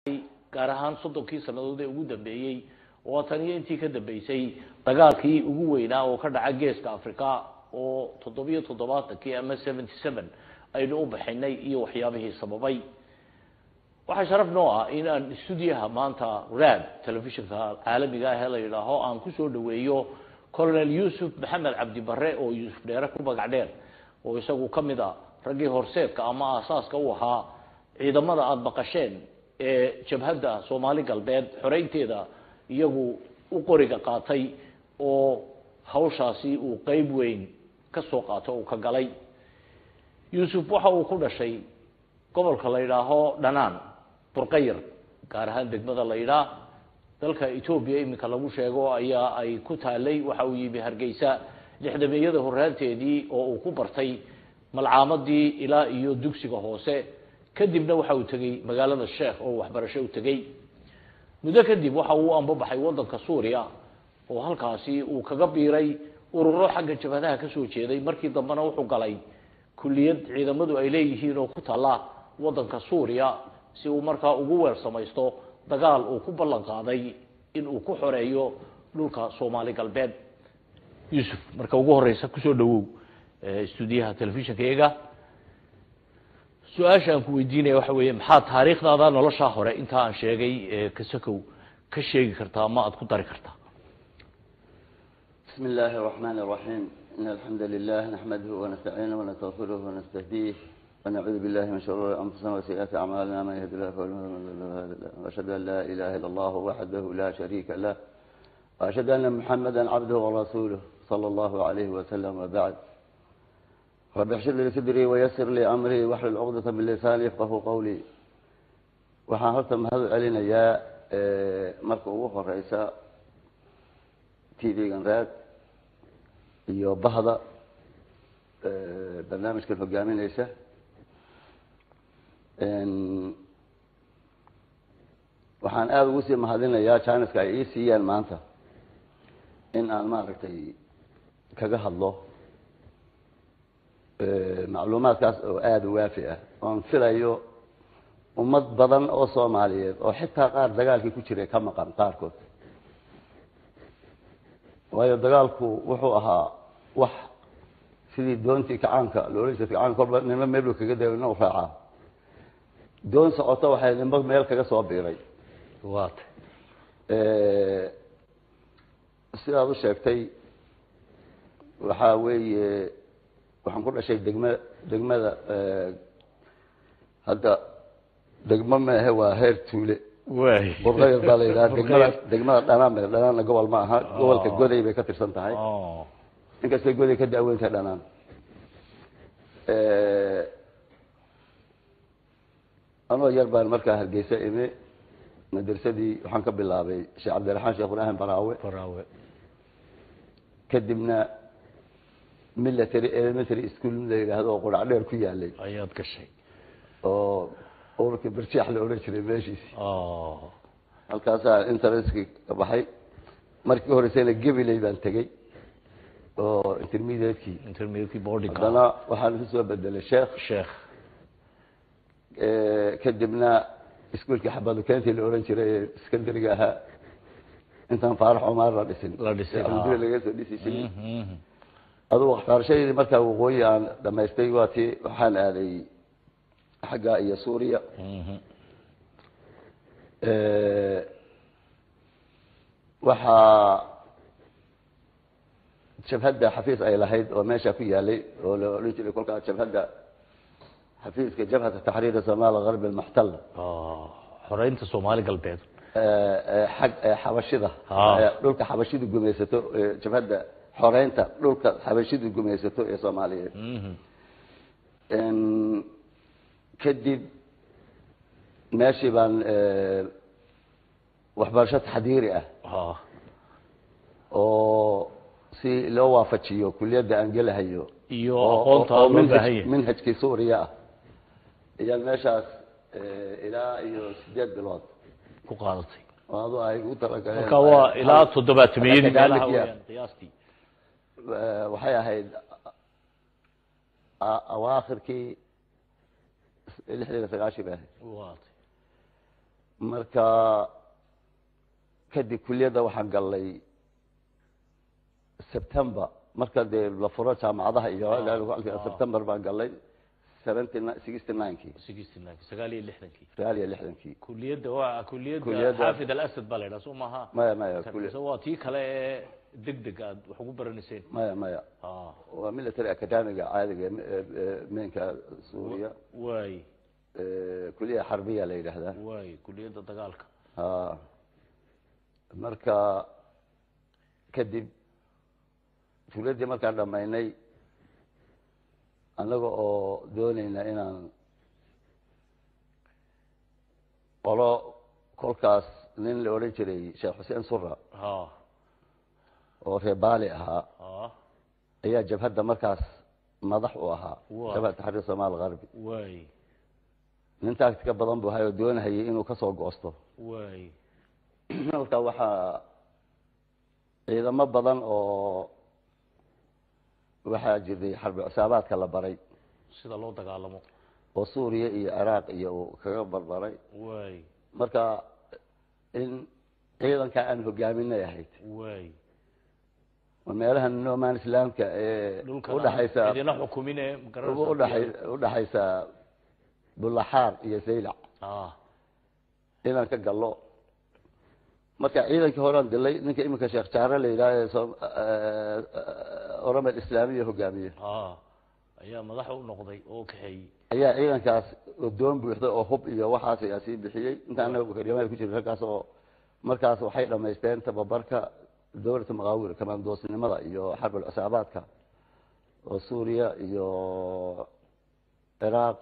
gaar ahaan 30 sanadood ee ugu dambeeyay oo tan iyo intii ka dambeysay dagaalkii ugu weynaa oo ka dhacay geeska Afrika oo 77 ama 77 aynu u baxinay iyo waxyaabihii sababay waxa sharaf noo ah in aan studiyaha maanta raad telefishinka caalamiga ah la yiraahdo aan ku soo dhaweeyo Colonel Yusuf Maxamed Cabdi Barre oo Yusuf Dheere ku magac dheer oo isagu kamid ah ragii horseedka ama asaaska u ahaa ciidamada aad baqasheen ee jabhada Soomaali galbeed xoreynteeda iyagu u qoriga qaatay oo hawshaasi uu qayb weyn ka soo qaato oo ka galay Yusuf waxa uu ku dhashay gobolka la yiraahdo Dhanaan Burqayr gaar ahaan degmada la yiraahdo dalka Itoobiya imika lagu sheego ayaa ay ku taalay waxa uu yimi Hargeysa lixdameeyada horaanteedii oo uu ku bartay malcaamadii ilaa iyo dugsiga hoose kadibna waxa uu tagay magaalada Sheekh oo waxbarasho u tagay muddo kadib waxa uu ambabaxay wadanka Suuriya oo halkaasi uu kaga biiray ururo xagga jabhadaha ka soo jeeday markii dambana wuxuu galay kulliyad ciidamadu ay leeyihiin oo ku taala wadanka Suuriya si uu markaa ugu weersamaysto dagaal uu ku ballan qaaday in uu ku xoreeyo dhulka Soomaali galbeed Yusuf marka ugu horeysa ku soo dhawow studiyaha telefishinka su'aashan ku weydiinay waxa weeye maxaa taariikhdaada nolosha hore inta aan sheegay ka sakow ka sheegi kartaa ma aad ku dari kartaa bismillahir rahmanir rahim innal hamdalillah nahmaduhu wa nasta'inuhu wa nastaghfiruhu wa nastahdihi wa na'udhu billahi min shururi anfusina wa sayyiati a'malina man yahdihillahu fala mudilla lahu wa ashhadu an la ilaha illallah wahdahu la sharika lahu wa ashhadu anna muhammadan 'abduhu wa rasuluhu sallallahu alayhi wa sallam wa ba'd رب اشرح لي صدري ويسر لي امري واحلل عقدة من لساني يفقهوا قولي waxaan horta mahad celinayaa marka ugu horeysa TV-gan raad iyo bahda barnaamijka hogaaminaysa waxaan aad ugu sii mahadinayaa channelka ay ii siiyeen maanta in aan maaragtay kaga hadlo macluumaadkaas oo aad u waafi ah oo filayo ummad badan oo Soomaaliyeed oo xitaa qaar dagaalkii ku jiray ka maqan qaarkood waayo dagaalku wuxuu ahaa wax sidii doontii kacaanka loolaysa kacaanka kolba nima meel kaga dayno u raaca doon socoto waxay nima meel kaga soo biiray waat sidaad u sheegtay waxa weeye waxaan ku dhashay degmada hadda degmo ma aha waa heer tuule way Burqayr baa la yiraahdaa degmada Dhanaan gobol ma aha gobolka Goday bay ka tirsan tahay inkastoo Goday ka daaweynta Dhanaan anoo yar baan markaa Hargeysa ime madrasadii waxaan ka bilaabay Sheekh Cabdiraxmaan Sheekh Ibrahim Baraawe kadibna military elementary school la yiraahdo qurac dheer ku yaalay ayaad gashay oo ururka barjaax la oran jiray meeshiis halkaas interestki baxay markii horeysayna Gabiley baan tagay oo intermediate boarding kana waxaan ku soo bedelay Sheekh kadibna iskuulka xabadu keentay la oran jiray secondary ahaa intaan Faarax Umar la dhisay laga soo dhisay adoo waxbarashadii markaa waqooyi aan dhameystay waati waxaan aaday xagga iyo Suuriya waxa jabhada xafiis ay lahayd oo meesha ku yaalay oo la oran jiray kolka jabhada xafiiska jabhada tahriir Soomaali Gharb al-Muhtal xoreynta Soomaali galbeed xaq xabashida dhulka xabashidu gumaysato jabhada xoreynta dhulka xabashidu gumaysato ee Soomaaliyeed kadib meeshii baan waxbarasho taxdiiri ah oo si loo waafajiyo kulliyadda aan galahayo iyo aqoonta loo baahay manhajkii Suuriya ah iyo meeshaas ilaa iyo 8 bilood ku qaadatay waadu ay u talagalay marka waa ilaa 700 meelaha weeyaan qiyaastii waxay ahayd awaakhirkii 69 baa marka kadib kulliyadda waxaan galay September marka dee la furo jaamacadaha iyo September baan galay 69 كلية حافظ الأسد بلد اسمها ما كلية سواتي كلا دق وحقوق برنسين ما وميلتري أكاديمية عادي منك سوريا واي كلية حربية ليلة هذا واي كلية دقالك مركا كدب كلية مركا لما يني أنا doonayna inaan qolo kolkaas nin la oran jiray Sheekh Xuseen Surra oo reebaali ahaa ayaa jabhadda markaas madax u ahaa jabhadda taxriir Soomaal Qarbi way nin taagtika badan buu hayo doonayay inuu ka soo goosto way halka waxa ciidamo badan oo waxaa jiray xarbi cusaabaadka la baray sida loo dagaalamo oo Suuriya iyo Ciraaq iyo kaga barbaray way marka in ciidanka aan hogaaminay ahayd way meelaha noomaan islaamka ee u dhaxaysa idina xukuminay u dhaxaysa Bulaxaar iyo Saylac inaan ka gallo marka ciidankii horaan dilay ninka imika Sheekh Jaara la yiraahdo Oromad Islaamiga hogaamiye ayaa madax u noqday oo kaxay ayaa ciidankaas doon buuxda oo hub iyo waxaas ay sii bixiyay inta anagu kariimada ku jiray halkaas oo markaas waxay dhameysteen tababarka dowladda maqaawil kamaandoosnimada iyo xarbul cusaabaadka oo Suuriya iyo Ciraaq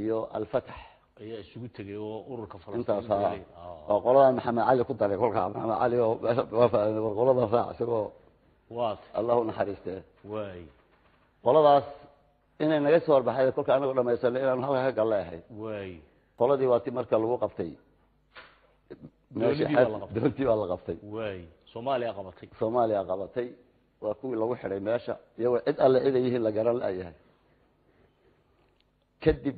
iyo al-Fath ayaa isugu tagay oo ururka Falastiin oo qolada Maxamed Cali ku daray kolka Maxamed Cali oo qolada raac isagoo waad Allahu naxariistay way qoladaas inay naga soo warbaxay kolka anagu dhameysannay inaan halka ka galeehay way qoladii waati marka lagu qabtay doontii waa la qabtay way Soomaaliya qabatay waa kuwii lagu xiray meesha iyagoo cid alle cid ay yihiin la garan la'yahay kadib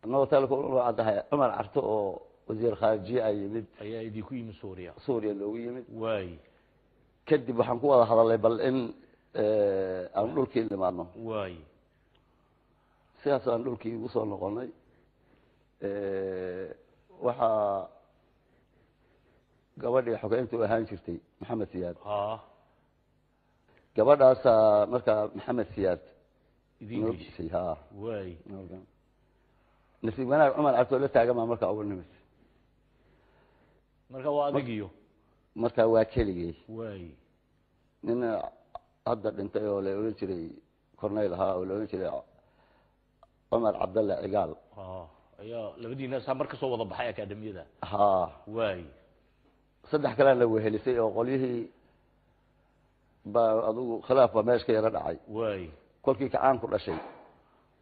anagoo talku u cadahay Umar Carto oo wasiir khaarijiye ay yimid ayaa idii ku yimid Suuriya loogu yimid way kadib waxaan ku wada hadalay bal in aan dhulkii nimaadno way sidaas aan dhulkii ugu soo noqonay waxa gabadhii xogeyntu ahaan jirtay Maxamed Siyaad gabadhaas marka Maxamed Siyaad idin way nasiib wanaag Umar Carto la taagama marka ugu nimid marka waa adigiyo marka waa keligay way nin hadda dhintay oo la oran jiray Corneyl ahaa oo la oran jiray Umar Cabdalla Cigaal ayaa labadiina samar ka soo wada baxay akaadamiyada way saddex kale la wehelisay oo qolyihii ba adigu khilaaf ba meesha yara dhacay way kolkii ka aan ku dhashay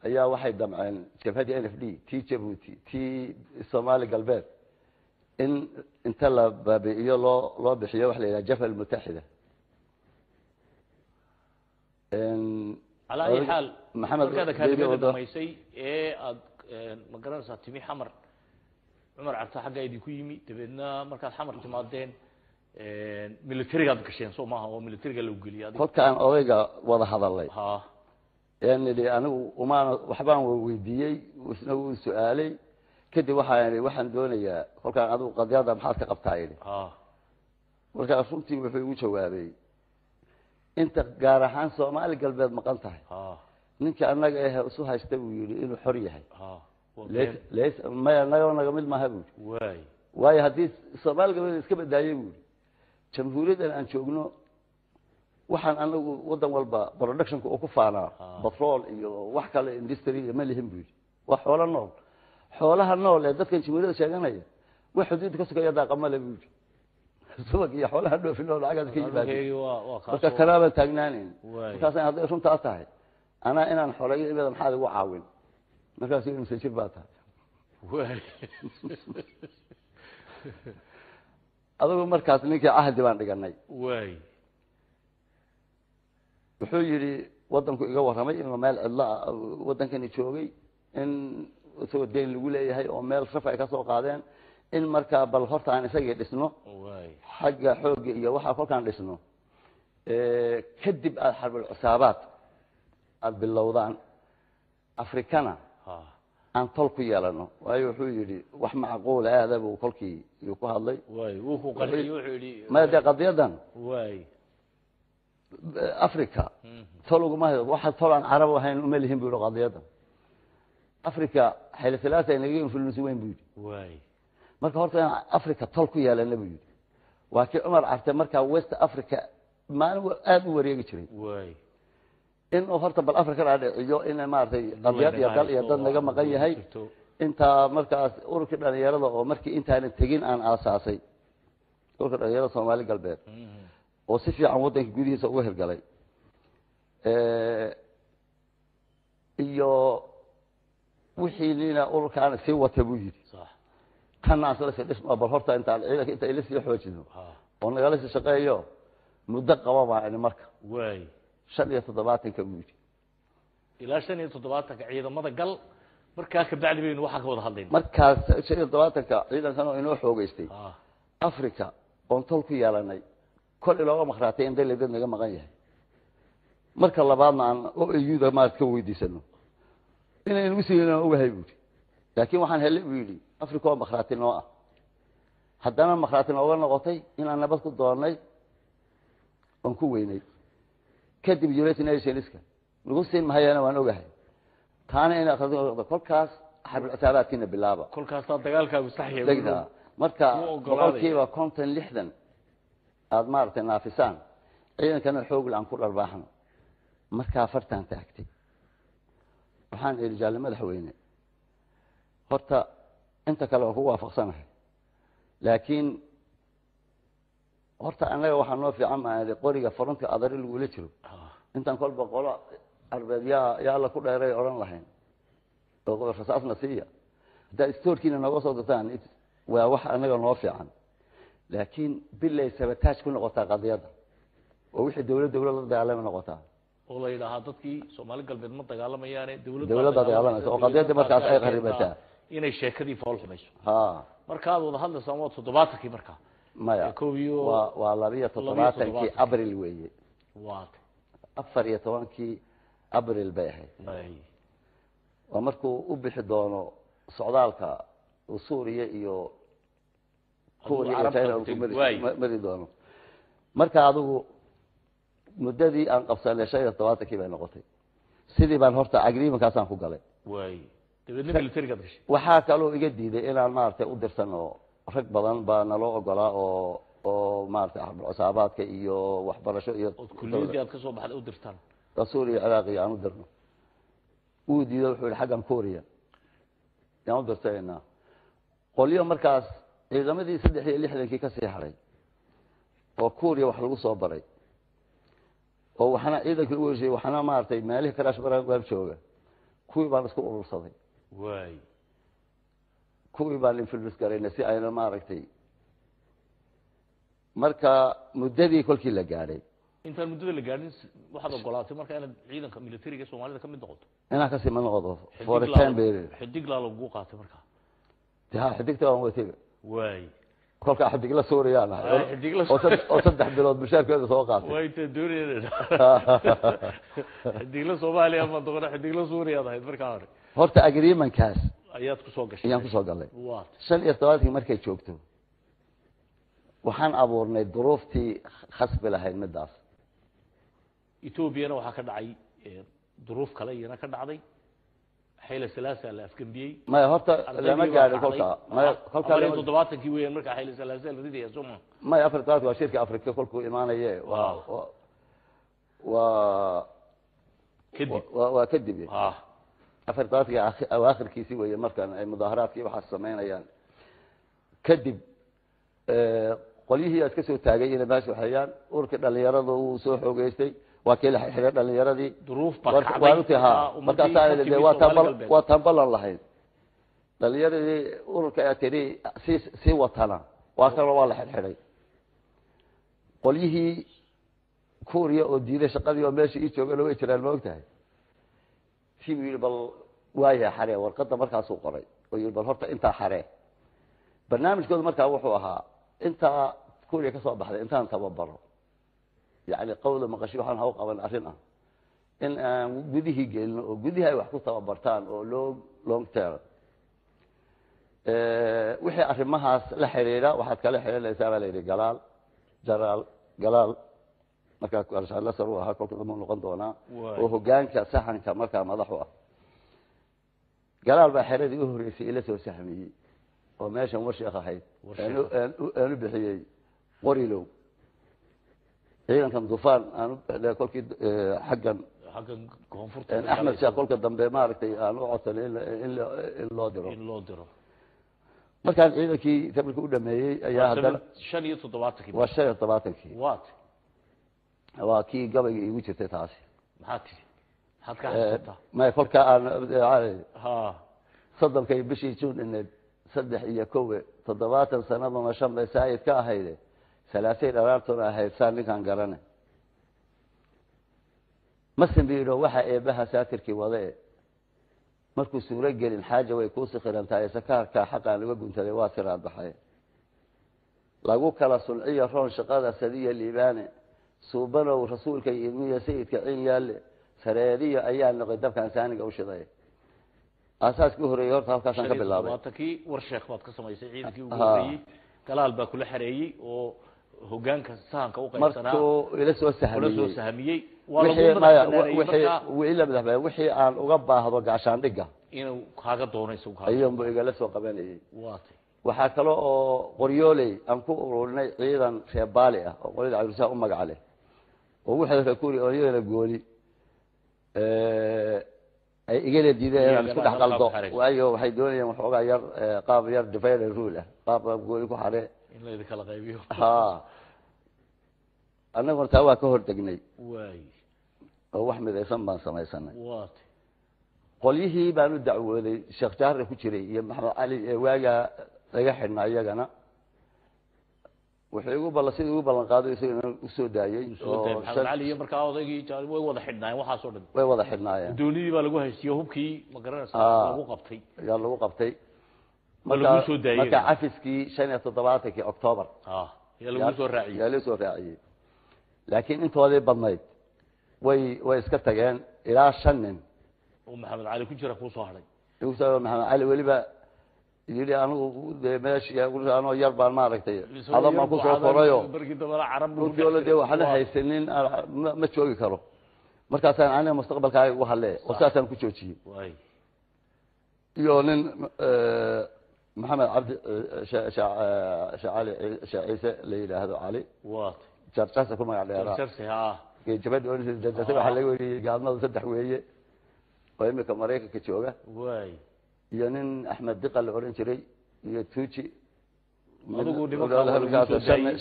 ayaa waxay damceen jabhadii NFD tii Djibouti tii Soomaali galbeed in inta la baabi'iyo loo bixiyo wax la yiraahdo Jabhal Mutaxida على أي حال محمد هذا كان دميسي ما قررنا تيمي حمر عمر عرفت حاجة يدي كويمي تبينا مركز حمر تمادين ميليتري هذا كشين سو ما هو ميليتري قالوا قلي هذا فكر عن أويجا واضح هذا الله يعني اللي أنا وما وحبان ويديي وسنو سؤالي كدي وحن دوني فكر عن هذا قضية محاط كقبتايلي وكان صوتي في وجهي انت قارحان Soomaali galbeed maqan tahay ninka anaga ah soo haystay uu yiri inuu xor yahay lees ma anaga mid ma habu way hadii Soomaali galbeed iska badaayay uu jamhuuriyadda aan joogno waxaan anagu wadan walba production-ka oo ku faanaa petrol iyo wax kale industry ma lihin buu wax xoolaha nool ee dadka jamhuuriyadda sheeganaya wax xuduud ka sugaya daaqama la buu سوق يا حولها دو في اللون عقد كي بعد بس كلام تاجنانين كاسين هذا شو تعطيه أنا إن حولي إذا محل وعاون ما كان يصير مسجل باتها هذا مركز نيك عهد ديوان رجعني وحيري وطن كي جوا رمي إنه مال الله وطن كان يشوفي إن soo deyn lagu leeyahay oo meel raf ay ka soo qaadeen in markaa bal horta aan isagii dhisno xagga xoogga iyo waxaa kolkaan dhisno kadib aad xarbul cusaabaad aad bilowdaan afrikana aan tol ku yeelano waayo wuxuu yidhi wax macquul aada buu kolkii yuu ku hadlay ma dee qadiyadan africa tol uguma hayo waxa tol aan carab ahayn uma lihin buu yidhi qadiyadan africa xayla salaasa inaga influence weyn buu yidhi marka horta inaan africa tol ku yeelana buu yidhi waa kii cumar carte markaa west africa maalin aada u wareegi jiray inuu horta bal africa dhaadhiciyo in maaragtay qadiyad iyo dal iyo dad naga maqan yahay intaa markaas ururkii dhalinyarada oo markii intaanan tegin aan aasaasay ururka dhalinyarada soomaali galbeed oo si fiican waddanka gudihiisa uga hirgalay iyo wixii nina ururkaana sii wata buu yidhi kana asla si dhismo bal horta intaan ciidanka inta ila sii xoojino oo nagala sii shaqeeyo muddo qaba baan marka 75 buu yidhi ilaa 75 ciidamada gal markaa ka bacdi baynu waxa ka wada hadlaynaa markaas 75 ciidankan oo inoo xoogaystay afrika oo tol ku yeelanay kol ilaa maqraatay in dawladda naga maqan yahay marka labaadna aan oo ayuuda ma ka weydiisano inaynu siino ogahay buu laakiin waxaan helay buu yidhi afrika oo maqraatay noo ah haddana maqraatay nooga noqotay inaan nabad ku doonay oo ku weynay kadib United Nationska lagu siin mahayana waan ogahay taana in aqoonta kolkaas xarbul cusaabaadkiina bilaaba kolkaas dagaalkaagu sax yahay marka boqolkiiba 50 aad maartay naafisaan ciidankana xoog laan ku dharbaaxno marka fartaan taagtay waxaan irjaal madaxweyne horta inta kale oo ku waafaqsanahay laakiin horta anaga waxaan noo fiican maaday qoriga frontka adari lagu la jiro intaan kolba qolo arbeedya yaa la ku dheeray oran lahayn oo rasaasna siiya hada stoorkiina naga soo dataan waa wax anaga noo fiican laakiin bilay sabataaj ku noqotaa qadiyada oo wixii dawladda la dagaalama noqotaa oo la yiraahdo dadkii Soomaali galbeed ma dagaalamayaan dawladda dagaalameysa oo qadiyada markaas ay qaribataa inay sheekadii fool xumayso marka aad wada hadlaysaa 70kii markaa maya waa 72 abril weeye waa 14 abril bay ahayd waa markuu u bixi doono socdaalka Suuriya iyo Kuuriya mari doono marka adigu muddadii aan qabsanay 72kii bay noqotay sidii baan horta agreement-kaas aan ku galay dawladda militariga gashay waxa kale oo iga diiday inaan maartay u dirsano rag badan baa naloo ogolaa oo maartay cusaabaadka iyo waxbarasho iyo kulliyadii aad ka soo baxday u dirtaan Suuriya Ciraaqi aan u dirno uu diiday wuxuu xaggan Kuuriya yaan u dirtayna qoliyo markaas ciidamadii 63kii ka sii haray oo Kuuriya wax lagu soo baray oo waxana ciidankii u weeshay waxana maartay meelaha karash baraan gaab jooga kuwii baan isku urursaday kuwii baan influence gareynay si ayna maartay marka muddadii kolkii la gaaray inta muddada la gaarin waxaad ogolaatay marka inaad ciidanka militariga Soomaalida ka mid noqoto inaa ka sii noqdo for a time period xidig la lagu qaatay marka xiddigta waan watiga kolka xiddig la Suuriya oo 3 bilood mushaarkeeda soo qaatay way doonayeen xiddig la Soomaaliya ma doona xiddig la Suuriya ahayd marka hore horta agreement-kaas ayaad ku soo gashay ayaan ku soo galay 75kii markay joogto waxaan abuurnay duruuftii khasbi lahayd midaas Ethiopia waxa ka dhacay duruuf kale iyana ka dhacday حيل سلاسة الأفكندي ما هرتا لما قاعد كلها ما كلها لما ضباطك وين مركز حيل سلاسة الردي يا زوما ما أفريقيا وشركة أفريقيا كلكم إيمانية كذب وكذب أفريقيا أواخر كيسي ويا مركز مظاهرات كي وحسمين يعني كذب قليه هي أتكسر تاجي إلى باش وحيان أورك اللي يرضوا وسوح وجيستي وكيل حيران اللي يرضي ظروف وارتها مركز وتنبل الله اللي يرضي أورك أتري سي وطنا وآخر والله حري قليه كوريا ودينا شقدي وماشي يشوف لو يشرى الموت هاي في بال وايا حري ورقة مركز سوق قري ويبرهرت أنت حري برنامج كذا مركز وحوها أنت كوريا كسب بحد أنت تببره يعني قول ما قشيو حن هو قبل أرنا إن جديه جيل وجديه هاي وحكوا تببرتان أو لونج تير وحي أرمها لحريرة وحد كله حريرة يسمى لي جلال marka arsha la saro waxa kolka dhammaan noqon doona oo hogaanka saxanka marka madaxu ah galaal baa xeradii u horeysay ila soo sahmiyay oo meeshan warshaqa ahayd aanu bixiyay qorilow ciidankan dufaan aanu kolkii xaggan koonfurta Axmed Sheekh kolka dambe ma aragtay aanu codsanay in loo diro markaan ciidankii tabarka u dhameeyay ayaa hadana 75 waa 75 waat واكي قبل يوجد تتعسي محاتي حد كحسبتها ما يقول كأن ها صدق كي بشي يجون إن صدق هي كوة تضباط السنة ما شم سايد كهيدا 30 أربعة هاي سنة كان قرنه مثل بيرو وحى بها ساتر كي وضع مركو سورة جل الحاجة ويكون سخرا تاي سكار كحقا لوجن تلواتر على الضحية لاقوك على صنعية رون شقادة سدية الليبانة سوبنا ورسول كي إلمية سيد كعين يال سريرية أيام نقدم كان ثاني أو شيء أساس كهري يورث هذا كان قبل الله واتكي ورشيخ وات قسم يسعيد كي وقولي كلال باكل حريي وهجان كسان كوقع سنة مركو لسه سهمية وإلا بذهب وحي عن أقبى هذا عشان دقة إنه حاجة دوني سوق أيام بيجي لسه قبلي واطي وحكلو قريولي أنكو قرولنا أيضا في باليه وقولي عروسها أمك عليه ووحدة كوري أريد الجولي يجي الجديد مش كل حق الضوء وأيوه حيدوني محوجا ير قاب ير دفير الرولة قاب بقولي كحرة إلا إذا كلا غيبيه ها أنا قلت هوا كهر تجني واي هو أحمد يسمى سما سنة واطي قليه بانو دعوة لي شيخ جار كشري محمد علي واجا رجحنا يجانا وحيقول بالله سيد يقول بالله قاضي يصير السوداء محمد علي مركا وضعي ويوضح حدنا وحا صورنا ويوضح حدنا دولي baa lagu haystiyo hubkii ma garanaysaa lagu qabtay yaa lagu qabtay lagu soo daayay marka afiskii 75 October yaa lagu soo raaciyay laakiin intoodii badnayd way iska tageen ilaa 5 nin oo Maxamed Ali ku jira ku soo haray Maxamed Ali waliba يلي أنا ماشي يقول أنا يربى ما ركتي هذا ما كنت أقرأيه قلت له ده وحنا هاي السنين ما تشوي كرو مركز أنا مستقبل كاي وحلا وساعة كنت شوي يونين محمد عبد شعالي شعيسى ليلى هذا علي وات جرسة كم على جرسة جبت جرسة وحلا يقولي قالنا صدق وياه وهم كمريك كتشوجا واي ينن أحمد دقل أورنجري يتوجي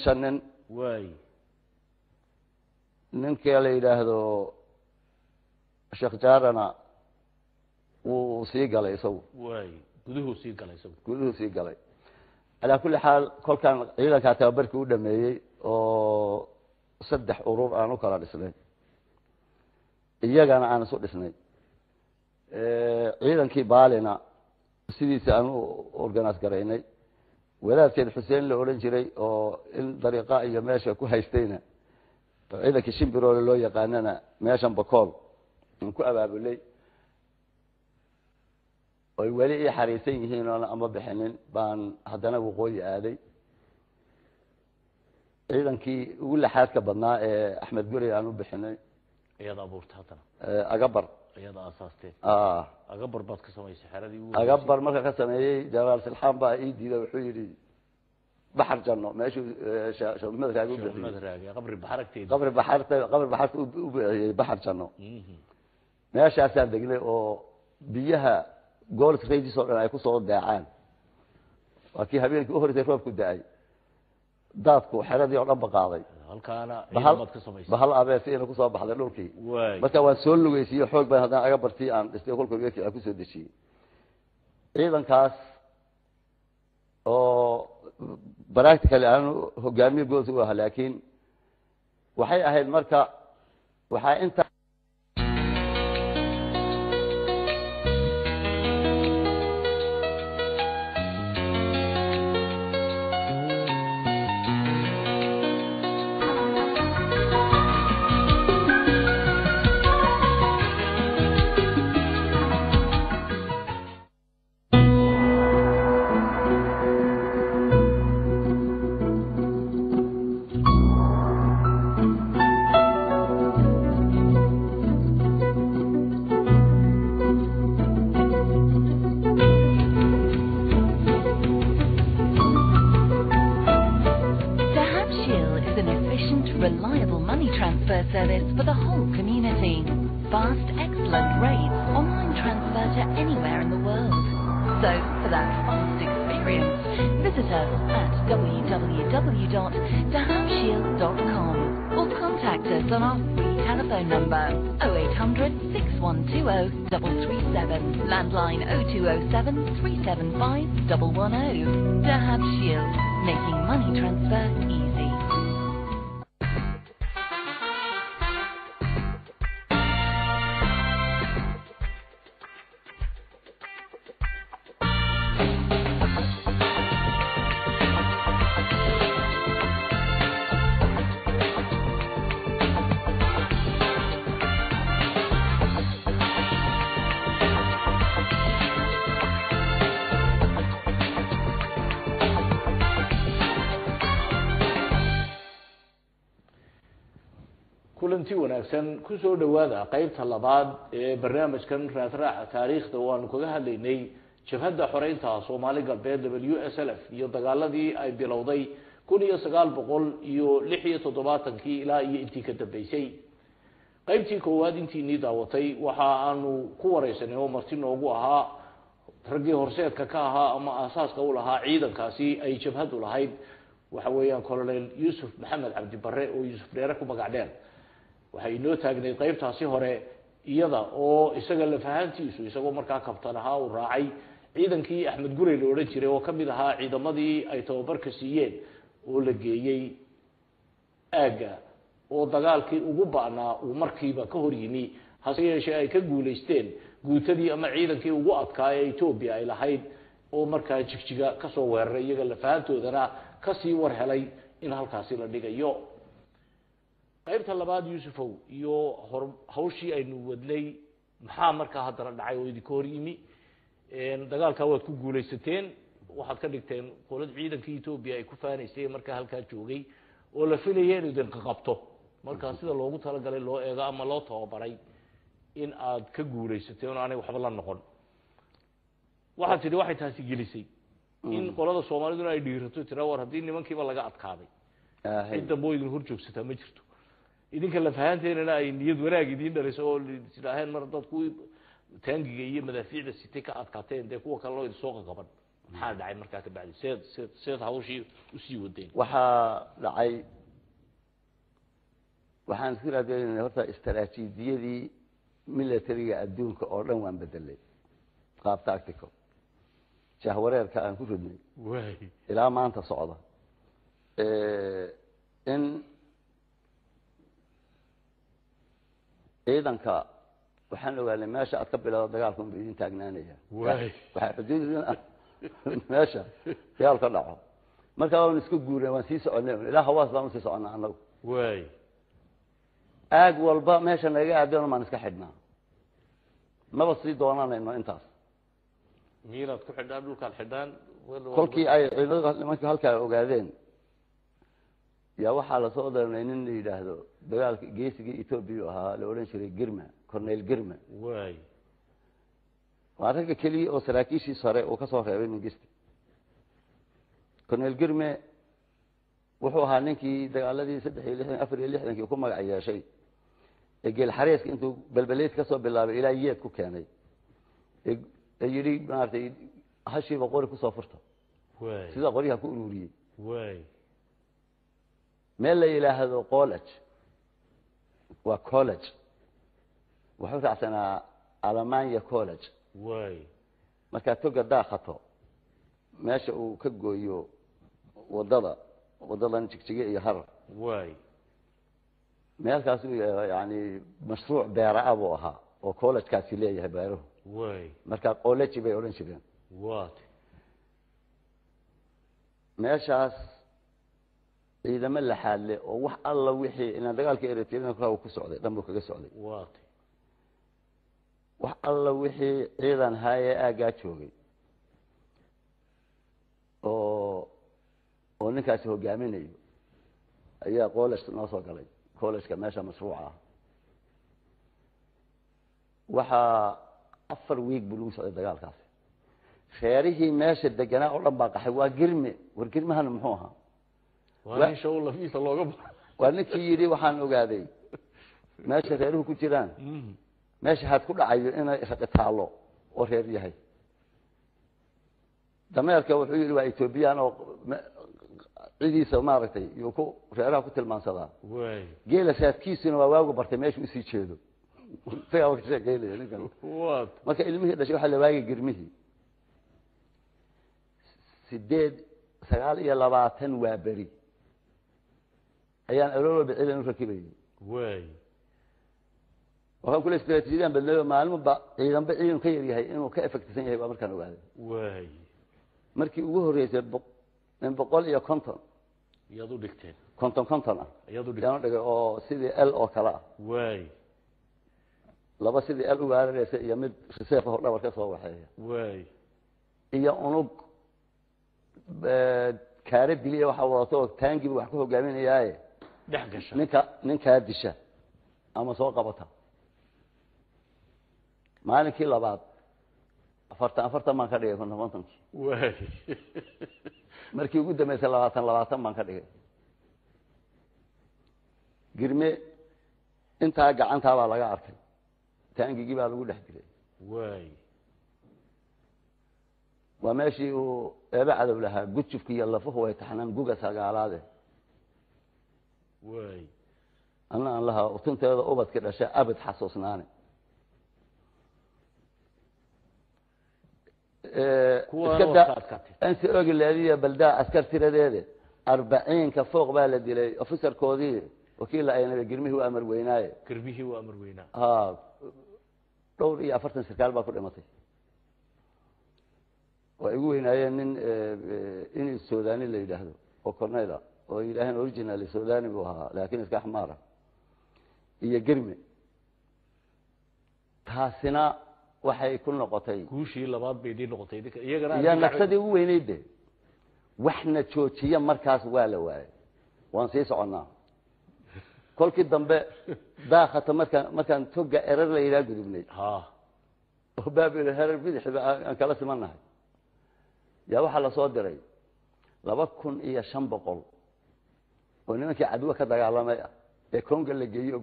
شنن واي ننكي على هذا شيخ جارنا وسيق على يسوي واي كله سيق على يسوي كله سيق على على كل حال كل كان إذا كاتب بركي ودمي أو صدح أورور أنا كلا الإسلام إياه أنا سود الإسلام إذا كي بالنا sidiisa aan u organize gareynay wadaadkeen Xuseen la oran jiray oo in dariiqa iyo meesha ku haystayna ciidanka Shimbiroo loo yaqaanana meeshan Bakool ku abaabulay oo wali ay xariisan yihiin oo ama bixinin baan hadana waqooyi aaday ciidankii ugu laxaadka badnaa ee Axmed Guri aan u bixinay iyada abuurta hadana agabar iyada asaasteen agabar baad ka samaysay xaradii ugu agabar marka ka sameeyay Jalaal Silxaan baa ii diiday wuxuu yiri baxar janno meeshu shaqmada raagu bixiyay qabri baxarteed qabri baxarta u bixiyay baxar janno meeshaas aan degnay oo biyaha gool reedi soo dhan ay ku soo daacaan waakii habeenkii u horeeyay roobku daay daadku xaradii oo dhan baqaaday halkaana ciidamad ka samaysay bahal abeesina ku soo baxday dhulkii marka waan soo lugeysiyay xoog baan hadaan aga bartii aan dhistay kolkii weekii ku soo deshiyay ciidankaas oo practically aan hogaamiye gool u ahaa laakiin waxay ahayd marka waxa inta transfer service for the whole community. Fast, excellent rates, online transfer to anywhere in the world. So, for that fast experience, visit us at www.dahabshield.com or contact us on our free telephone number 0800 6120 337, landline 0207 375 110. Dahab Shield, making money transfer easy. kulanti wanaagsan ku soo dhawaada qaybta labaad ee barnaamijkan raadraaca taariikhda oo aan kaga hadlaynay jabhadda xoreynta Soomaali galbeed WSLF iyo dagaaladii ay bilowday 1976 ilaa iyo intii ka dambeysay. qaybtii koowaad intii daawatay waxa aanu ku wareysanay oo marti noogu ahaa raggii horseedka ka ahaa ama asaaska u lahaa ciidankaasi ay jabhadu lahayd waxa weeyaan Colonel Yusuf Maxamed Cabdi Barre oo Yusuf Dheere ku magac dheer. waxay noo taagnay qaybtaasi hore iyada oo isaga la fahantiisu isagoo markaa kabtan ahaa uu raacay ciidankii Axmed Gurey la oran jiray oo kamid ahaa ciidamadii ay tababarka siiyeen oo la geeyay aaga oo dagaalkii ugu baanaa uu markiiba ka hor yimi hase yeeshee ay ka guuleysteen guutadii ama ciidankii ugu adkaa ee Ethiopia ay lahayd oo markaa jigjiga ka soo weeraray iyaga la fahantoodana ka sii war helay in halkaasi la dhigayo. qaybta labaad Yusufow iyo hawshii aynu wadnay maxaa markaa hadda dhacay oo idin hor yimi dagaalka waad ku guuleysateen waxaad ka dhigteen qolad ciidankii Ethiopia ay ku faaneysay markaa halka joogay oo la filayay inuu idin qabto markaa sida loogu talagalay loo eega ama loo tababaray in aad ka guuleysateen oo aanay waxba la noqon. waxaad tidhi waxay taasi gelisay in qolada Soomaalidu ay dhiirato tira war hadii nimankiiba laga adkaaday inta booydin hor joogsataa ma jirto idinka la fahanteena ay niyad wanaag idin dhaliso oo sidaahan mar dadku taangiga iyo madaafiicda sitay ka adkaateen de kuwa kale loo soo qaban maxaa dhacay markaa ka bacdi seed hawshii u sii wadeen waxa dhacay waxaan filayaa horta istaraatiijiyadii militariga adduunka oo dhan waan bedelay qaab tactical jahwareerka aan ku ridnay way ilaa maanta socda in ciidanka waxaan ogaanay meesha aad ka bilowdo dagaalku idin taagnaanaya waxa xuduudina meesha yaal ka dhaco marka waan isku guuray waan sii soconay ilaa hawaas baan sii soconaa anagu way aag walba meesha naga aadana maan iska xidhnaa maba sii doonanayno intaas miiraad ku xidhaan dhulkaan xidhaan kolkii ay ciidamada nimanka halkaa ogaadeen yaa waxaa la soo daranay nin la yidhaahdo dagaalka geesigii Ethiopia ahaa la oran jiray Girma Colonel Girma way waa ragga kaliya oo saraakiishii sare oo ka soo reebay ninkiista Colonel Girma wuxuu ahaa ninkii dagaaladii 364 ku magac yeeshay ee geel xareeska intuu balbaleed ka soo bilaabay ilaa yeed ku keenay ee yiri maartay hashiiba qori ku soo furta way sida qoriga ku ururiyay way meel la yiraahdo college waa college wuxuu raacsanaa Alemania college way marka toga daaqato meesha uu ka gooyo wadadan jigjiga iyo har way meelkaas uu yaani mashruuc beera abo ahaa oo college kaasi leeyahay beero way marka college bay oran jireen what meeshaas ciidamo la xaale oo wax alla wixii in dagaalka Eritrea ku socday dhanbu kaga socday what wax alla wixii ciidan haye aaga joogay oo ninkaas hogaaminayo ayaa college noo soo galay college-ka meesha mashruuca waxa 4 week buu socday dagaalkaas reerihii meesha deganaa oo dhan baa qaxay waa Girme war Girmahan muxuu ahaa waa show la fiisa looga وأنا كيري وحن أقعدي ماشي غيره كتيران ماشي هتكون عايز أنا أتعلق وغير يهي دميرك وحيل وإثيوبيا أنا عيدي سمارتي يوكو غيرها كنت المنصبة جيل سات كيسين وواقو برتماش ويسيتشيدو في أول شيء جيل يعني كان ما كان علمه ده شو حل واقي جرمه سديد سقال إلى لبعتن وابري أيان أرولو بعيدا نركبه وكان كل استراتيجيا بالله معلوم بقى إذا بعيدا خير يهي إنه كيف اكتسين يهي بأمر كانوا بعده مركي وجوه رئيس من بقول يا كونتون يادو دكتين كونتون يادو دكتين يعني أو سيدي ال أو كلا لبا سيدي ال وعارف يمد سيفه لا وركسه وحيه هي أنوب كارب دليل وحوارته تانجي وحكوه جامين إياه دحقش نك هادشة أما سوق قبطها ما نكيل لبعض أفرت ما كده كنا ما تنكي مركي وجود مثل لبعض ما كده جرمي أنت أنت على جارتي تانجي جيب على وجود حكي وماشي وابعد لها قد شوف كي الله فهو يتحنن جوجا ساقع هذا أنا لها وتنت هذا أبد كده شيء أبد حسوسناني أنت أقول هذه بلدة عسكرتي لديه 40 كفوق بالدي لي أفسر كودي وكيل أنا بجرمي هو أمر ويناي كربيه هو أمر وينا دوري أفرتن سركال باكل إمتى ويقول هنا إن السوداني اللي يدهده وكورنيلا ويلاهن أوريجينال السوداني بوها لكن إسكا حمارة هي جرمي تحسنا waxay ku noqotay guushii labaad bay idin noqotay iyagana naqsadii ugu weyneeyde waxna joojiya markaas waa la waayay waan sii soconaa kolkii dambe daaqata markaan toga erar la ilaa gudubnay oo baabil herar bidix aan kala simanahay yaa waxa la soo diray 2500 oo nimankii cadwa ka dagaalamay ee Kongo la geeyo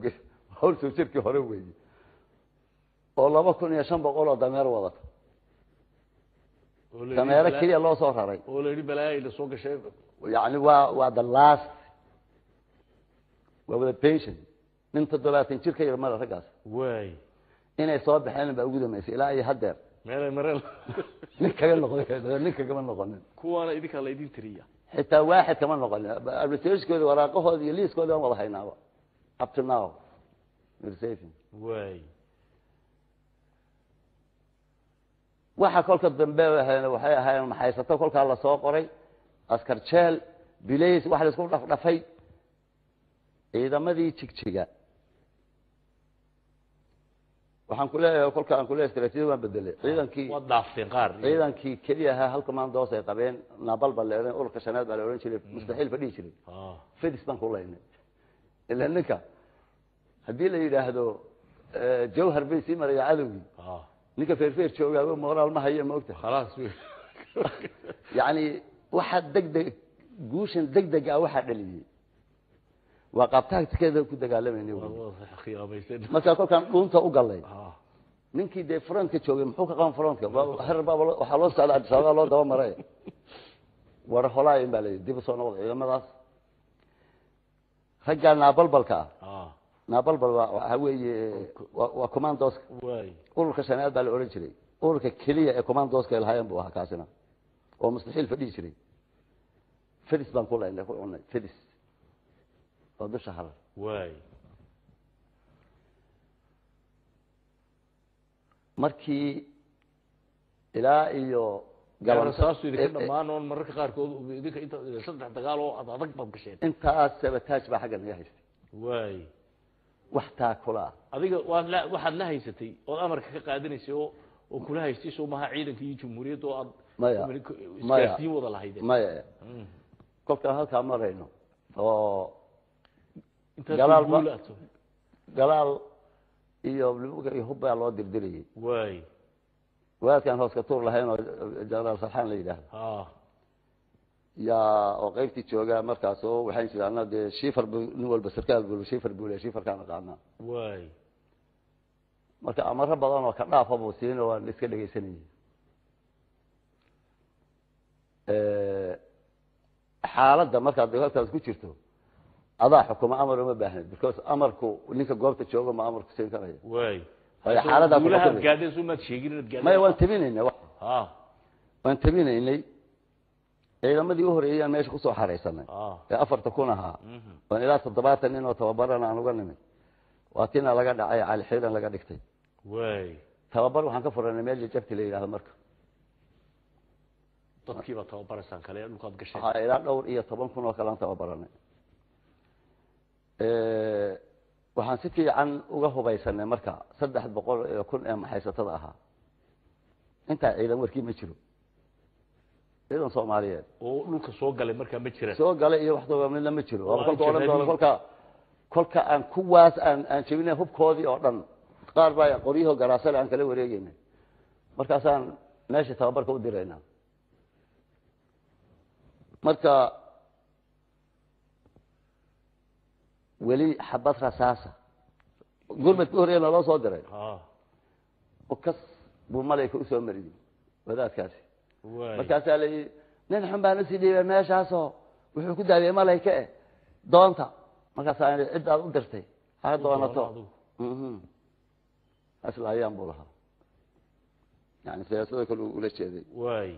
hawl soo jirkii hore weeyay oo 2500 oo dameer wadata dameer kaliya loo soo raray oo leeyahay balaay la soo gashay يعني waa the last waa the patient min 70 jirka yar mara ragaas inay soo baxeen ba ugu dhameysay ilaa ay hadeer meel ninka kama noqonin kuwana idinka la idin tiriya xitaa waaxid kama noqonin arbitration waraaqahooda iyo liiskooda wada haynaaba up to now receiving waxa kolka dambe waxay ahaayeen maxaysato kolka la soo qoray askar jeel bileys waxa la isku dhafay ciidamadii jigjiga waxaan ku leeyahay kolka aan ku leeyahay istiraatiijiyad waan bedelay ciidankii wadaafteen qaar ciidankii kaliya halka maan doos ay qabeen naabal baleeran urka shanaad baa la oran jiray mustaxiil fadhi jiray fidis baan ku leeyahay ilaa ninka hadii la yiraahdo jawhar bay si maray cadawgi ninka feerfeer joogaa moraal ma hayo ma ogta خلاص يعني waxa degdeg guushan degdeg ah waxa dhaliyay waa qabtaagteeda ku dagaalamayay khiyaabaysan marka kolkan dhunta u galay ninkii de frontka joogay muxuu ka qaan frontka harba waxa loo socdaa sabab loo daba maray war holaay in balay dib soo noqday ciidamadaas rajana balbalka nabalbal waxa weeye waa commandos ururka shanaad baa la oran jiray ururka kaliya ee commandoska ay lahaayeen buu ahaa kaasina oo mustaxiil fadhi jiray fidis baan ku leeyahay ku cunay fidis oo dusha harar markii ilaa iyo galansaas idinka dhamaanoon mararka qaar kood idinka inta saddex dagaal oo adag bad gasheen intaas sabotage baa xagga naga haystay waxtaa kula adiga waxaad la haysatay oo amarka ka qaadanaysay oo kula haystay Soomaha ciidanka iyo Jamhuuriyadda oo aad iskaasii wada lahaydeen maya kolka halka marayno oo galaal iyo luuga iyo hubba loo dirdiriyay waadkan hoos ka tuur lahayn oo jaraal saxan la yiraahdo yaa oo qaybtii joogaa markaasoo waxaan jiraana dee shiifar nin walba sarkaal buu shiifar buu leeyahay shiifarkaan aqaanaa waay marka amaro badan oo ka dhaafa buu siin oo aan iska dhageysanayay xaaladda markaad dagaalkaas ku jirto adaa xukuma amar uma baahnid because amarku ninka goobta jooga ma amarku siin karaya waay xaaladda ku gaadhay sumaad sheegin inaad gaadhay ma waan tabinaynay ha waan tabinaynay ciidamadii u horeeyay aan meesha ku soo xareysanay ee 4,000 ahaa waan ilaa 70 nin oo tababaran aan uga nimid waatina laga dhacay cali xiiran laga dhigtay waay tababar waxaan ka furanay meel jabti la yiraahdo marka dadkiiba tababaraysan kale dhulkaad gashay ha ilaa dhowr iyo 10,000 oo kale aan tababaranay waxaan si fiican uga hubaysanay marka 300,000 ee maxaysatada ahaa inta ciidan warkii ma jiro ciidan Soomaaliyeed oo dhulka soo galay marka ma jiraan soo galay iyo waxdooda midna ma jiro waa kolka oran doona kolka aan kuwaas aan jebinay hubkoodii oo dhan qaar baa qoryaha garaasada aan kala wareegaynay markaasaan meesha tababarka u diraynaa marka weli xabad rasaasa gurmadka horeeyna loo soo diray oo kas buu malayka u soo mariyay wadaadkaasi markaasaa la yidhi nin xun baan usii dhiibay meeshaasoo wuxuu ku daawiyey malayka doonta markaasaa cid aad u dirtay ha doonato asla ayaan buu lahaa yani siyaasada kale ula jeeday waay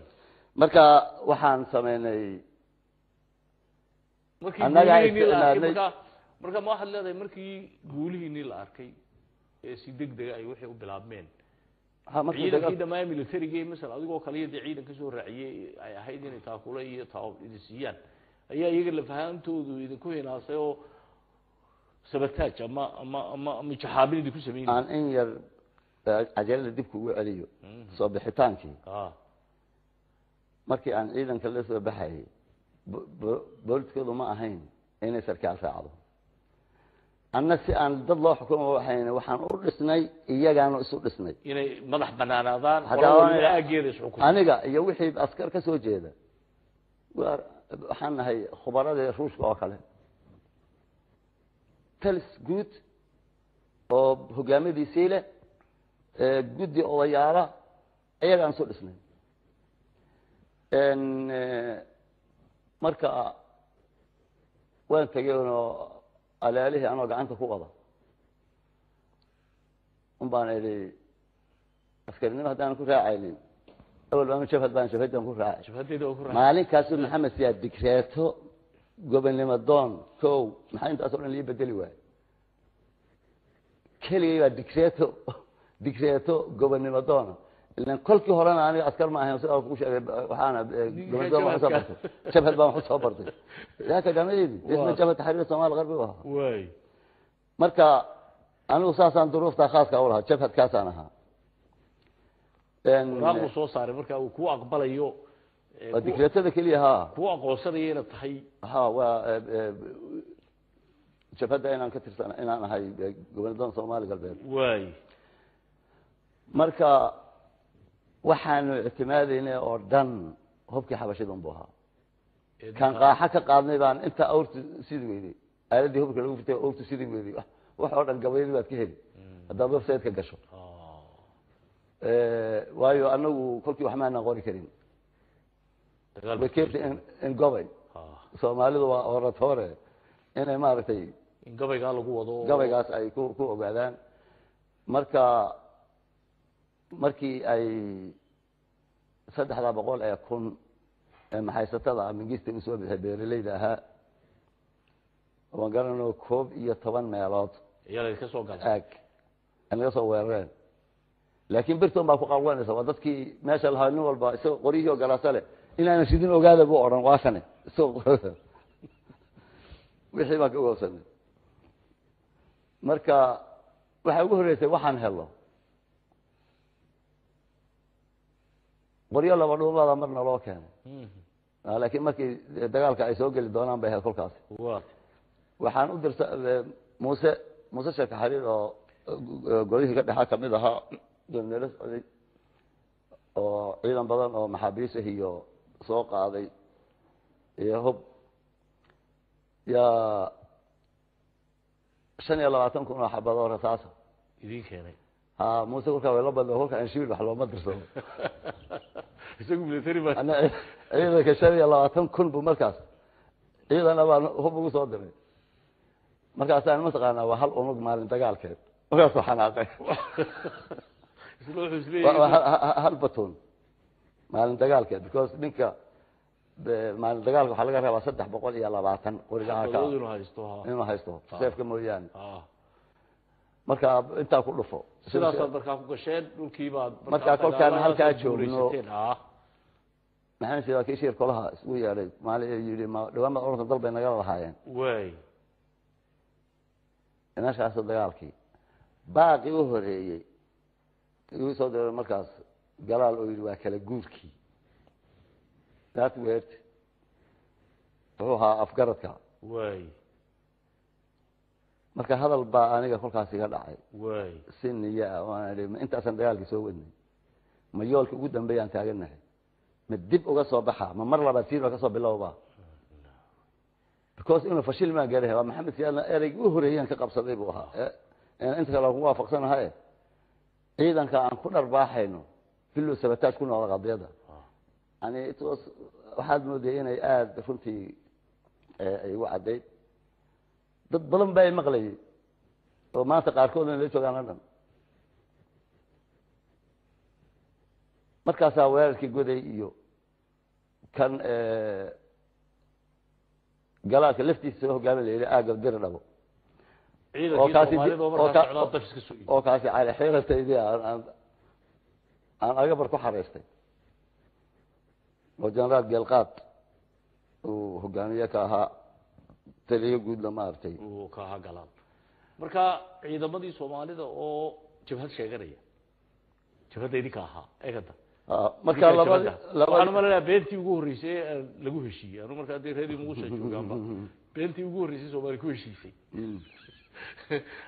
marka waxaan sameynay marka ma waxaad leedahay markii guulihiinii la arkay ee si degdega ay waxay u bilaabmeen ciidankii dhammaan militariga masala adigoo kale iyo ciidan ka soo raaciyay ay ahayd inay taakula iyo taab idisiyaan ayaa iyaga la fahaantoodu idinku hinaasay oo sabataaj ama jaxaabin ku sameeyay aan in yar ajalada dibku ugu celiyo soo bixitaankii markii aan ciidanka la soo baxay booliskoodu ma ahayn inay sarkaal raacdo anna si aan dad loo xukumo waxaan u dhisnay iyagaana isu dhisnay inay madax banaanaadaan aniga iyo wixii askar ka soo jeeda waxaan nahay khubarada ruushka oo kale talis guud oo hogaamadiisii leh guddi odayaala iyagaan isu dhisnay marka waan tagay oo alaalihii anoo gacanta ku wada baan idhi askarinimo haddaan ku raacaynin awal baan jabhad baan jabhadan ku raacay maalinkaasuu maxamed siyaad digreeto gobonnimo doon kow maxaa intaas oo dhan lii bedeli waay keligay baa digreeto gobonnimo doona ilan kolkii horena aniga askar ma ahayn sida ku sheegay waxaana gobonnimo wax soo bartay jabhad baan wax soo bartay yaaka jaamacadii isma jabhad taxriir Soomaaliya qarbi waa way marka anigu saasaan duruufta khaaska u lahaa jabhadkaasaan ahaa raaqu soo saaray marka uu ku aqbalayo digreetada kaliya ha ku aqoonsanayna tahay ha waa jabhada inaan ka tirsan inaan ahay gobonnimo Soomaaliya galbeed way marka waxaanu ictimaadaynay oo dhan hubkii xabashidan buu ahaa kan qaaxa ka qaadnay baan inta awrtu sidii weeyay aaladii hubka lagu fitay awrtu sidii weeyay wax oo dhan gabaydi baad ka heli hadda website ka gasho waayo anagu kolkii wax ma aan qori karin dagaalkeed in gobay Soomaalidu waa oratore inay maartay in gabayga lagu wado gabaygaas ay ku ogaadaan markii ay 300,000 maxaysatada mingista u soo bixay beeraleyda ahaa oo garanoo 11 meelood iyada ka soo galay anaga soo weerareen laakiin birtoon baa ku qalwanaysa waa dadkii meesha lahaa nin walba isoo qoriyo galaasale inaan sidin ogaada buu oran waa kan isoo wixii baa ka wada marka waxa ugu horeeyay waxaan helo qoriyo laba dhuumada marna loo keenay laakiin markii dagaalka ay soo gali doonaan bay hel kolkaas waxaan u dirsaday Muuse Sheekh Xariir oo golihii ka dhaxa kamid ahaa doonada oo ciidan badan oo maxaabiis iyo soo qaaday هب يا شن يلا عتنكم راح بدور رصاصة idin keenay موسى قلت ولا بدو هو كان شيء بحلو ما درسوا isagu military ba أنا إذا كشن يلا عتنكم بمركز إذا أنا هو بقول صادرني مركز أنا مسقنا وهل أنوج مال انتقال كده مركز حناقة هل بتون مال انتقال كده because منك مال انتقال وحلقة ربع صدق بقول يلا بعتن ورجع كا إنه هيستوه سيف كمويان marka inta ku dhufo sidaas marka ku gasheen dhulkii baad marka kolkaan halka joogno maxaan sheegay kii shir kolaha isku yeeray maali yiri ma dhawaan orda dalbay naga lahaayeen way inaashaas dagaalkii baaqi u horeeyay uu soo diray markaas galaal oo yiri waa kala guurkii that word ruuxa afgaradka way marka hadal baa aniga kolkaas iga dhacay way siniya waan inta san dagaalkii soo wadnay ma yoolka ugu dambeeyaan taaganahay ma dib uga soo baxa ma mar labaad tiin ka soo bilowba because inuu fashil ma gaaray waa maxamed siyaana erayg u horeeyaan ka qabsaday buu ahaa inta kale ku waafaqsanahay ciidanka aan ku dharbaaxayno fillo sabataaj ku noqda qadiyada ani itoos waxaad mooday inay aad runtii ay u caday dad badan bay maqlay oo maanta qaarkood la joogaan dhan markaas weerarkii goday iyo kan galaalka laftiisa hogaamin leeyahay aaga dir dhabo ciidankii Soomaalidu markaa socdaa dafis ka soo oo kaasi ay xeerataydi aan aga bar ku xareystay oo jeneraal Gelqaad oo hogaamiye ka ahaa taliye guud lama artay oo ka hagalaan marka ciidamadii Soomaalida oo jabhad sheeganaya jabhadeedii ka ahaa eegada marka waxaan malaa beentii ugu horeysay lagu heshiiyay anu marka hadii reer ugu soo joogaanba beentii ugu horeysay Soomaali ku heshiisay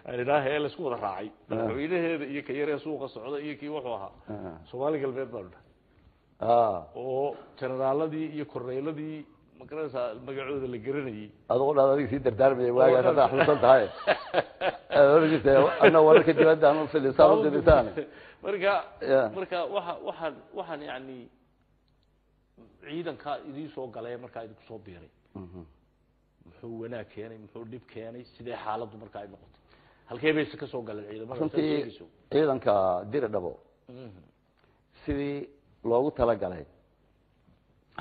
ayna heel isku wada raacay madaxweynaheeda iyo kayare suuqa socda iyo kii wuxuu ahaa Soomaali galbeed baa oo generaaladii iyo korneeladii magarasa magacooda la garanayay adoo dhaadadii si dardaarmay waaga ka xasuusan tahay ana warka dibadda aan u filisaan u dibisaan marka waxaan yani ciidanka idin soo galay marka idin soo biiray muxuu wanaag keenay muxuu dib keenay sidee xaaladdu marka ay noqotay halkee bay ka soo galeen ciidanka dir dhabo sidii loogu tala galay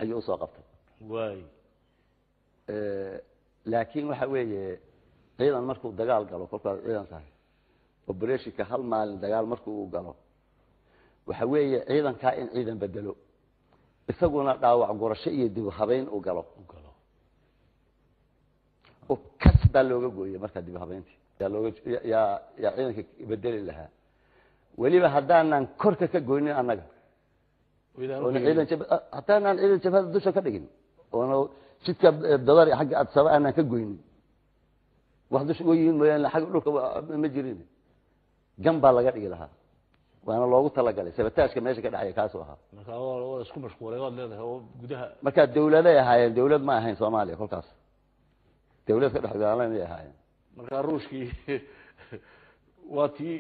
ayuu soo qabtay way laakiin waxa weeye ciidan markuu dagaal galo kolkaas ciidan tahay operation ka hal maalin dagaal markuu galo waxa weeye ciidanka in ciidan bedelo isaguna dhaawac gurasho iyo dib habeyn u galo oo kasba looga gooyay marka dib habeyntii ya ciidanka bedeli lahaa waliba hadaanan korka ka gooynin anaga ciidan hadaanan ciidan jabhada dusha ka dhigin oo jidka dadar xagga aad sabaan ka gooynin wax dusha gooyin mooyaan xagga dhulka ma jirin gamba laga dhigi lahaa waana loogu tala galay sabataashka meesha ka dhacay kaas ahaa marka waa isku mashquulay oo leedahay oo gudaha marka dawladaha ahaayeen dawlad ma ahayn Soomaaliya kolkaas dawlad ka dhaxdaalanay ahaayeen marka ruushkii waati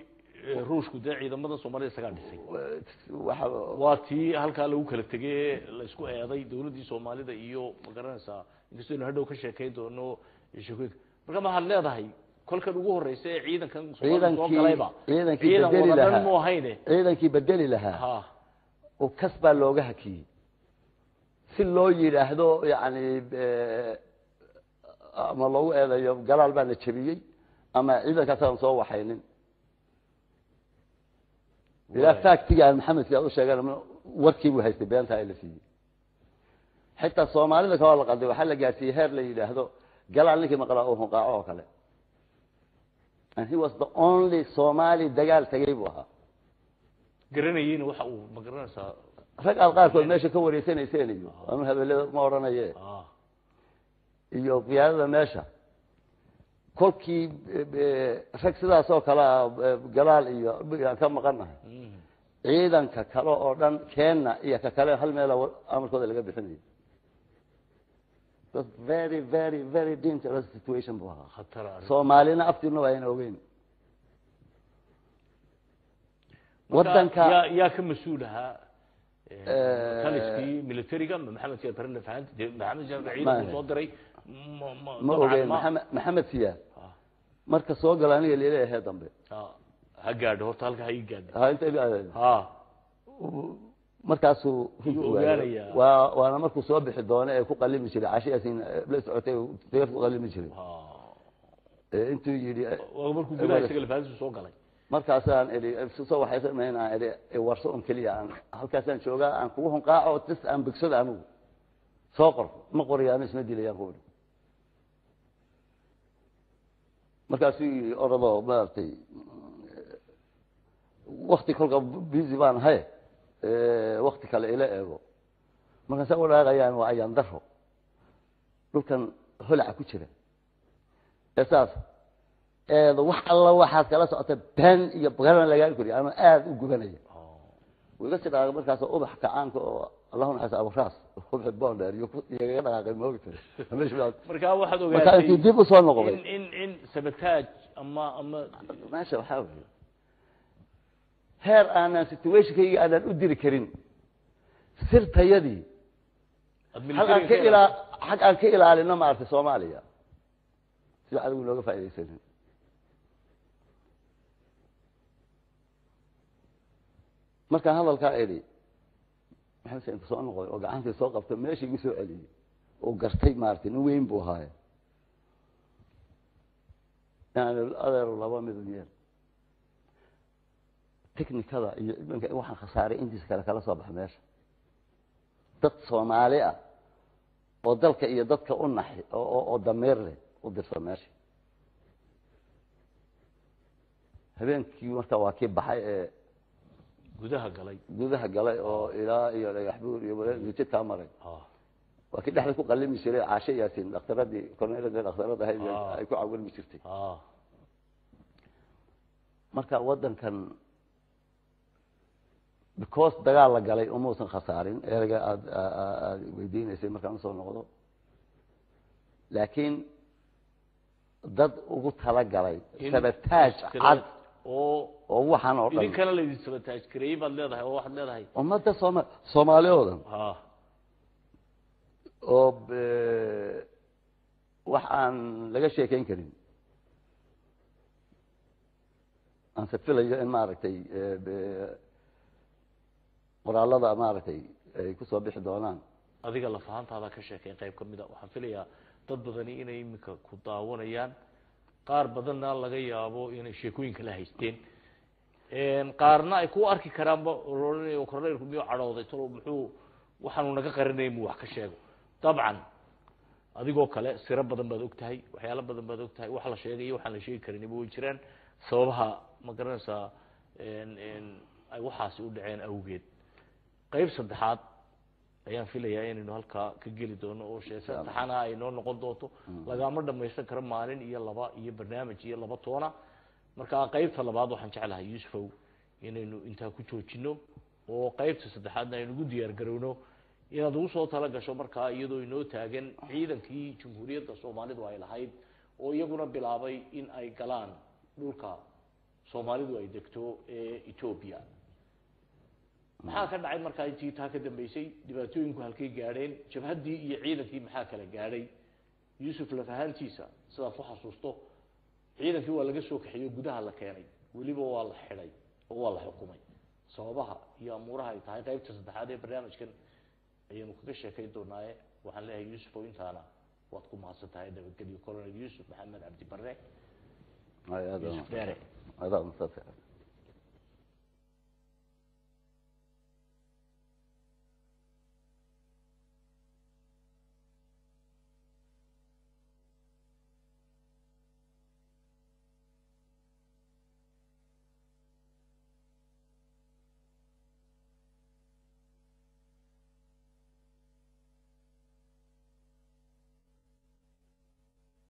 ruushku ciidamada Soomaaliya isaga dhisay waati halka lagu kala tagay la isku eeday dawladii Soomaalida iyo magaranaysa inkastoo inuu hadhow ka sheekay doono shaqo marka ma hal leedahay kolkan ugu horeysay ciidankan Soomaaliya soo galayba ciidankii bedeli lahaa oo kasba looga hakiyay si loo yiraahdo yaani ama loo eedayo galaal baa la jabiyay ama ciidanka soo waxaynin ila taagtiga maxamed yaa u sheegay warkii buu haystay beenta ay la siiyay xitaa Soomaalida ka wada qaday waxa la gaarsiiyay heer la yiraahdo galaal ninkii maqla oo qaaco kale and he was the only Somali dagaal tagay buu ahaa garanayeen waxa uu magaranaysa rag alqaarkood meesha ka wareysanayseen iyo ama habelada ma oranayee iyo qiyaadada meesha kolkii rag sidaas oo kala galaal iyo ka maqanahay ciidanka kale oo dhan Kenya iyo ka kale hal meel amarkooda laga bixinay was very very very dangerous situation buu ahaa khatar arrin Soomaalina aftiina waa in ogeyn wadanka yaa ka mas'uulaha taliskii militariga maxamed siyaad barre fahanti maxamed siyaad ciidan soo diray ma ogeyn maxamed siyaad marka soo galay aniga leeyahay dambe ha gaadho horta halka ha ii gaadho ha inta ha markaasuu waana markuu soo bixi doono ee ku qalimi jiray cashiyaasiin la socotay deef ku qalimi jiray intuu yidhi markuu gudaha isaga lafaadiisu soo galay markaasaan idhi soo waxay sameynaa idhi warso un keliya aan halkaasaan joogaa aan kugu hunqaaco tis aan bigsada anigu soo qor ma qoriyaan isma dilayaan ku markaasuu yidhi orodoo maaragtay wakti kolka busy baan ahay wakti kale ila eego markaasa u dhaaqayaan waa ayaan daro dhulkan holaca ku jira esaas wax alla waxaad kala socota been iyo bagaran lagaa koriya ama aada u gubanaya wiiga si dhaqaaqay markaas ubax kacaanka oo allahu naxariis aburaas ubax bonder iyo iyaga dhaqaaqay moogta marka waxaad ogaatay marka dib u soo noqday in sabotage ama meesha waxaa weeye heer aanan situationkayga aanan u diri karin sirtayadii xag aan ka ilaalino maaragtay Soomaaliya si adigu looga faa'iideysanin markaan hadalkaa idhi maxaa inta soo noqday oo gacantii soo qabtay meeshii igu soo celiyey oo gartay maaragtay nin weyn buu ahaay yani adeer laba mid yar technicada iyo waxaan khasaaray intiisa kala soo baxay meesha dad Soomaali ah oo dalka iyo dadka u naxi oo dameer leh u dirsan meesha habeenkii marka waa kii baxay ee gudaha galay oo ilaa iyo dhagaxbuur iyo jidka maray waa kii dhexda ku qalimi jiray caashe yaasin dhakhtaradii korneelada dhakhtarada ay ku caawin jirtay marka wadankan because dagaal la galay umuusan khasaarin erga aad weydiinaysay markaan soo noqdo laakiin dad ugu tala galay sabotage cad oo waxaan oo dhan idinkana la idin sabotage gareeyay baad leedahay oo waxaad leedahay ummadda Soomaaliyoodan oo wax aan laga sheekeyn karin aan safilayo in maaragtay qoraalada maaragtay ay ku soo bixi doonaan adiga la fahantaada ka sheekay qayb kamid ah waxaan filayaa dad badani inay imika ku daawanayaan qaar badanna laga yaabo inay sheekooyin kala haysteen qaarna ay ku arki karaanba oo korneelku miyuu cadhooday tolo muxuu waxaanu naga qarinay muu wax ka sheego dabcan adigoo kale siro badan baad ogtahay waxyaalo badan baad ogtahay wax la sheegay iyo waxaan la sheegi karin way jiraan sababaha ma garanaysaa ay waxaasi u dhaceen awgeed qayb saddexaad ayaan filayaa inaynu halkaa ka geli doono oo sheeko saddexana ay noo noqon doonto lagama dhamaysan karo maalin iyo laba iyo barnaamij iyo laba toona marka qaybta labaad waxaan jeclahay Yuusufow inaynu intaa ku joojino oo qaybta saddexaadna aynu ugu diyaar garowno inaad ugu soo tala gasho markaa iyadoo inoo taagan ciidankii Jamhuuriyadda Soomaalidu ay lahayd oo iyaguna bilaabay in ay galaan dhulka Soomaalidu ay degto ee Ethiopia maxaa ka dhacay markaa intii taa ka dambeysay dhibaatooyinku halkay gaadheen jabhaddii iyo ciidankii maxaa kala gaadhay Yuusuf la fahantiisa sidaad ku xasuusto ciidankii waa laga soo kaxeeyay gudaha la keenay waliba waa la xidhay oo waa la xukumay sababaha iyo amuuraha ay tahay qaybta saddexaad ee barnaamijkan ayaynu kaga sheekay doonaa waxaan leeyahay Yuusuf oo intaana waad ku mahadsantahay nabadgelyo Colonel Yuusuf Maxamed Cabdi Barre هذا Yuusuf Dheere هذا مستفيد